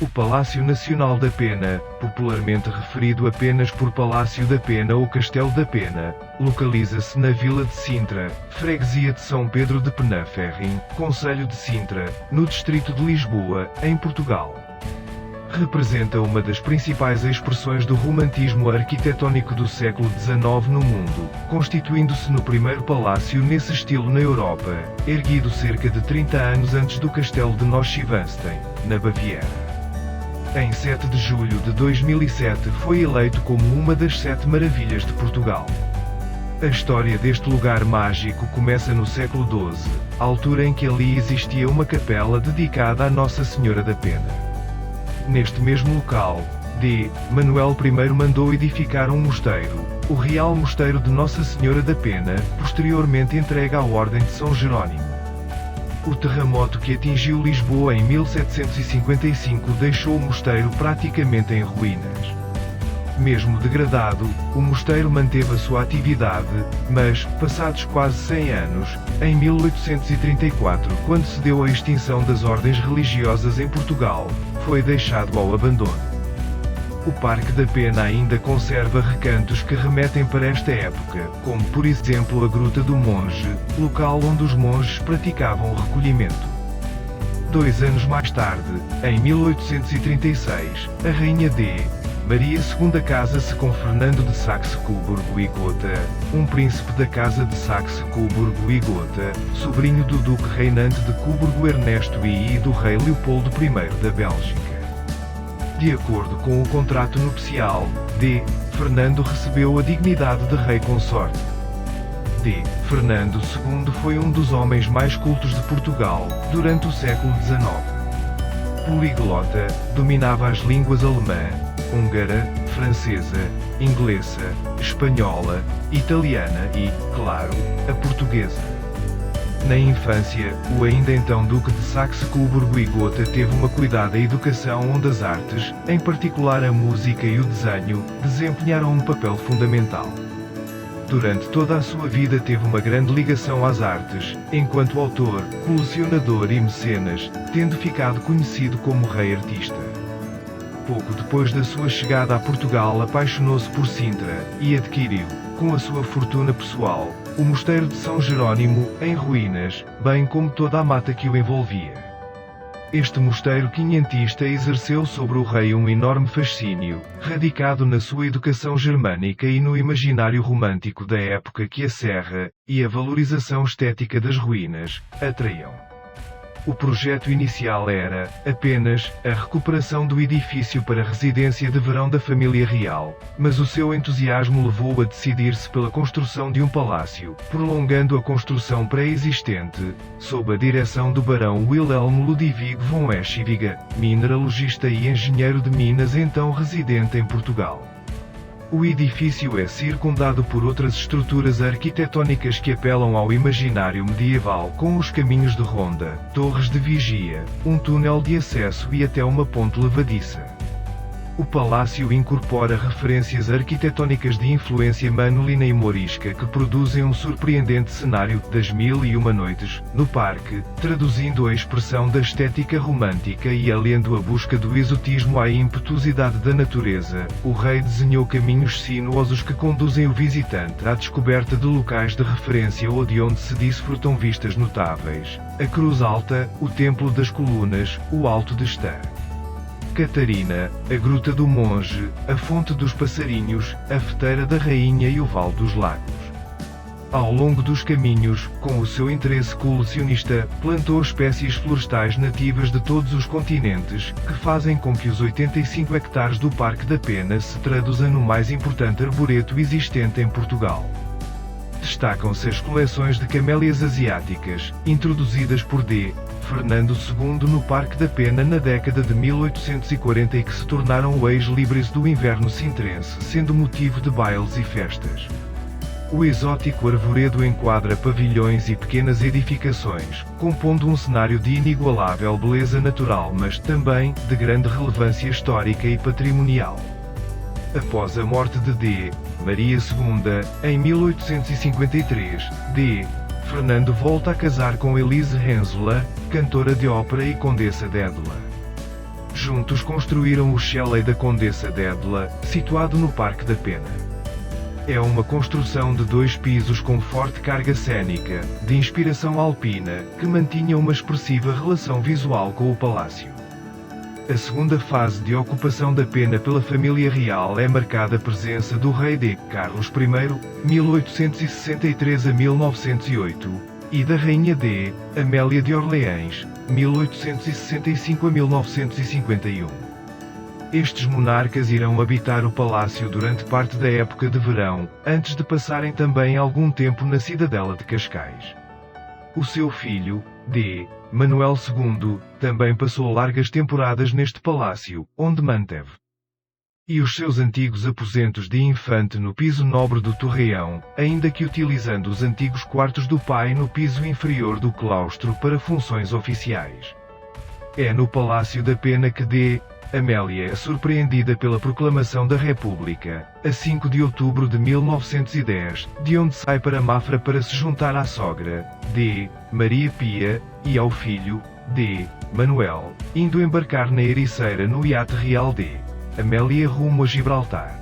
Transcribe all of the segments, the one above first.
O Palácio Nacional da Pena, popularmente referido apenas por Palácio da Pena ou Castelo da Pena, localiza-se na Vila de Sintra, freguesia de São Pedro de Penaferrim, concelho de Sintra, no distrito de Lisboa, em Portugal. Representa uma das principais expressões do romantismo arquitetónico do século XIX no mundo, constituindo-se no primeiro palácio nesse estilo na Europa, erguido cerca de 30 anos antes do Castelo de Neuschwanstein, na Baviera. Em 7 de julho de 2007 foi eleito como uma das 7 maravilhas de Portugal. A história deste lugar mágico começa no século XII, altura em que ali existia uma capela dedicada à Nossa Senhora da Pena. Neste mesmo local, Manuel I mandou edificar um mosteiro, o Real Mosteiro de Nossa Senhora da Pena, posteriormente entregue à Ordem de São Jerónimo. O terremoto que atingiu Lisboa em 1755 deixou o mosteiro praticamente em ruínas. Mesmo degradado, o mosteiro manteve a sua atividade, mas, passados quase 100 anos, em 1834, quando se deu a extinção das ordens religiosas em Portugal, foi deixado ao abandono. O Parque da Pena ainda conserva recantos que remetem para esta época, como por exemplo a Gruta do Monge, local onde os monges praticavam o recolhimento. 2 anos mais tarde, em 1836, a Rainha Maria II casa-se com Fernando de Saxe-Coburgo e Gotha, um príncipe da Casa de Saxe-Coburgo e Gotha, sobrinho do duque reinante de Coburgo Ernesto e do rei Leopoldo I da Bélgica. De acordo com o contrato nupcial, Fernando recebeu a dignidade de rei consorte. Fernando II foi um dos homens mais cultos de Portugal, durante o século XIX. Poliglota, dominava as línguas alemã, húngara, francesa, inglesa, espanhola, italiana e, claro, a portuguesa. Na infância, o ainda então Duque de Saxe-Coburgo e Gotha teve uma cuidada educação onde as artes, em particular a música e o desenho, desempenharam um papel fundamental. Durante toda a sua vida teve uma grande ligação às artes, enquanto autor, colecionador e mecenas, tendo ficado conhecido como rei artista. Pouco depois da sua chegada a Portugal apaixonou-se por Sintra, e adquiriu, com a sua fortuna pessoal, o Mosteiro de São Jerónimo, em ruínas, bem como toda a mata que o envolvia. Este mosteiro quinhentista exerceu sobre o rei um enorme fascínio, radicado na sua educação germânica e no imaginário romântico da época que a serra, e a valorização estética das ruínas, atraíam. O projeto inicial era, apenas, a recuperação do edifício para a residência de verão da família real, mas o seu entusiasmo levou-o a decidir-se pela construção de um palácio, prolongando a construção pré-existente, sob a direção do barão Wilhelm Ludwig von Eschwege, mineralogista e engenheiro de Minas então residente em Portugal. O edifício é circundado por outras estruturas arquitetónicas que apelam ao imaginário medieval com os caminhos de ronda, torres de vigia, um túnel de acesso e até uma ponte levadiça. O palácio incorpora referências arquitetónicas de influência manolina e morisca que produzem um surpreendente cenário das Mil e Uma Noites, no parque, traduzindo a expressão da estética romântica e aliando a busca do exotismo à impetuosidade da natureza. O rei desenhou caminhos sinuosos que conduzem o visitante à descoberta de locais de referência ou de onde se desfrutam vistas notáveis. A Cruz Alta, o Templo das Colunas, o Alto de Estã Catarina, a Gruta do Monge, a Fonte dos Passarinhos, a Feteira da Rainha e o Vale dos Lagos. Ao longo dos caminhos, com o seu interesse colecionista, plantou espécies florestais nativas de todos os continentes, que fazem com que os 85 hectares do Parque da Pena se traduzam no mais importante arboreto existente em Portugal. Destacam-se as coleções de camélias asiáticas, introduzidas por Fernando II no Parque da Pena na década de 1840 e que se tornaram o ex-libris do inverno sintrense, sendo motivo de bailes e festas. O exótico arvoredo enquadra pavilhões e pequenas edificações, compondo um cenário de inigualável beleza natural mas também de grande relevância histórica e patrimonial. Após a morte de Maria II, em 1853, Fernando volta a casar com Elise Henzola, cantora de ópera e condessa de Édula. juntos construíram o Chalet da Condessa d'Edla, situado no Parque da Pena. É uma construção de 2 pisos com forte carga cênica, de inspiração alpina, que mantinha uma expressiva relação visual com o palácio. A segunda fase de ocupação da Pena pela família real é marcada a presença do rei D. Carlos I, 1863 a 1908, e da rainha D. Amélia de Orleans, 1865 a 1951. Estes monarcas irão habitar o palácio durante parte da época de verão, antes de passarem também algum tempo na cidadela de Cascais. O seu filho, D. Manuel II, também passou largas temporadas neste palácio, onde manteve e os seus antigos aposentos de infante no piso nobre do Torreão, ainda que utilizando os antigos quartos do pai no piso inferior do claustro para funções oficiais. É no Palácio da Pena que D. Amélia é surpreendida pela proclamação da República, a 5 de outubro de 1910, de onde sai para Mafra para se juntar à sogra, D. Maria Pia, e ao filho, D. Manuel, indo embarcar na Ericeira no iate real D. Amélia rumo a Gibraltar.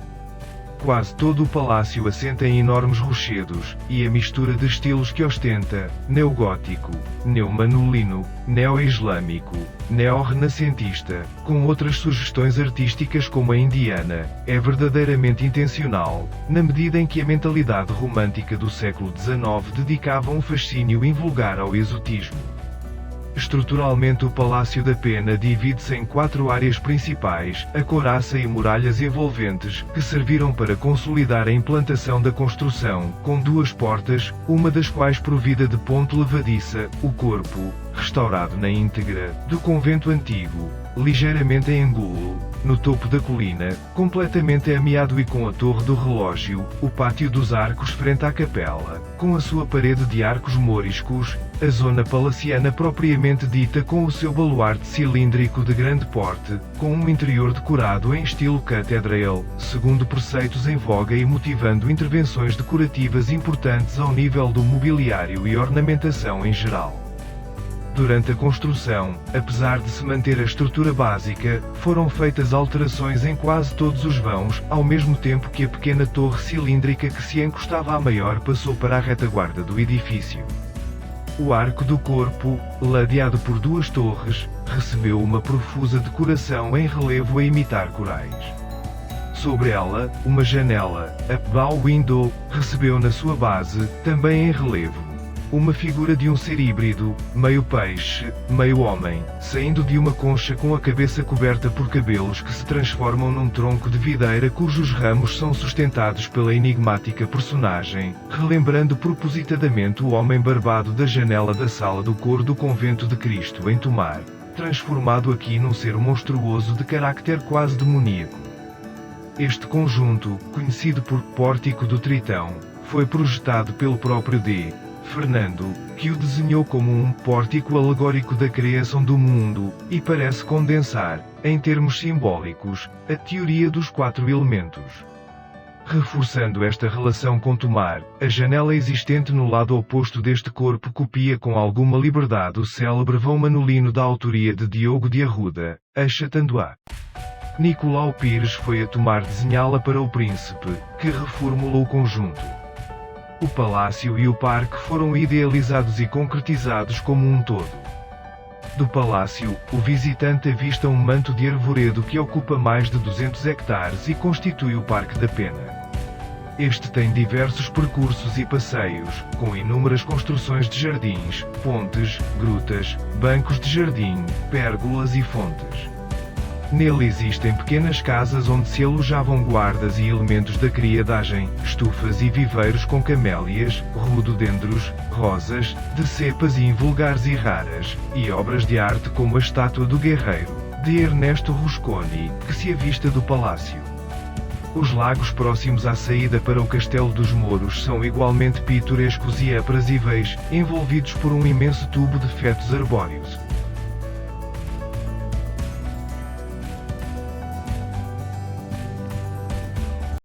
Quase todo o palácio assenta em enormes rochedos, e a mistura de estilos que ostenta, neogótico, neomanolino, neo-islâmico, neo-renascentista, com outras sugestões artísticas como a indiana, é verdadeiramente intencional, na medida em que a mentalidade romântica do século XIX dedicava um fascínio invulgar ao exotismo. Estruturalmente o Palácio da Pena divide-se em 4 áreas principais, a couraça e muralhas envolventes, que serviram para consolidar a implantação da construção, com 2 portas, uma das quais provida de ponte levadiça, o corpo, restaurado na íntegra, do convento antigo, ligeiramente em angulo, no topo da colina, completamente ameado e com a torre do relógio, o pátio dos arcos frente à capela, com a sua parede de arcos moriscos, a zona palaciana propriamente dita com o seu baluarte cilíndrico de grande porte, com um interior decorado em estilo catedral, segundo preceitos em voga e motivando intervenções decorativas importantes ao nível do mobiliário e ornamentação em geral. Durante a construção, apesar de se manter a estrutura básica, foram feitas alterações em quase todos os vãos, ao mesmo tempo que a pequena torre cilíndrica que se encostava à maior passou para a retaguarda do edifício. O arco do corpo, ladeado por 2 torres, recebeu uma profusa decoração em relevo a imitar corais. Sobre ela, uma janela, a bow window, recebeu na sua base, também em relevo, uma figura de um ser híbrido, meio peixe, meio homem, saindo de uma concha com a cabeça coberta por cabelos que se transformam num tronco de videira cujos ramos são sustentados pela enigmática personagem, relembrando propositadamente o homem barbado da janela da sala do coro do convento de Cristo em Tomar, transformado aqui num ser monstruoso de carácter quase demoníaco. Este conjunto, conhecido por Pórtico do Tritão, foi projetado pelo próprio D. Fernando, que o desenhou como um pórtico alegórico da criação do mundo, e parece condensar, em termos simbólicos, a teoria dos 4 elementos. Reforçando esta relação com Tomar, a janela existente no lado oposto deste corpo copia com alguma liberdade o célebre vão manolino da autoria de Diogo de Arruda, a Chatandoá. Nicolau Pires foi a Tomar desenhá-la para o príncipe, que reformulou o conjunto. O palácio e o parque foram idealizados e concretizados como um todo. Do palácio, o visitante avista um manto de arvoredo que ocupa mais de 200 hectares e constitui o Parque da Pena. Este tem diversos percursos e passeios, com inúmeras construções de jardins, pontes, grutas, bancos de jardim, pérgolas e fontes. Nele existem pequenas casas onde se alojavam guardas e elementos da criadagem, estufas e viveiros com camélias, rododendros, rosas, de cepas invulgares e raras, e obras de arte como a estátua do guerreiro, de Ernesto Rusconi, que se avista do palácio. Os lagos próximos à saída para o Castelo dos Mouros são igualmente pitorescos e aprazíveis, envolvidos por um imenso tubo de fetos arbóreos.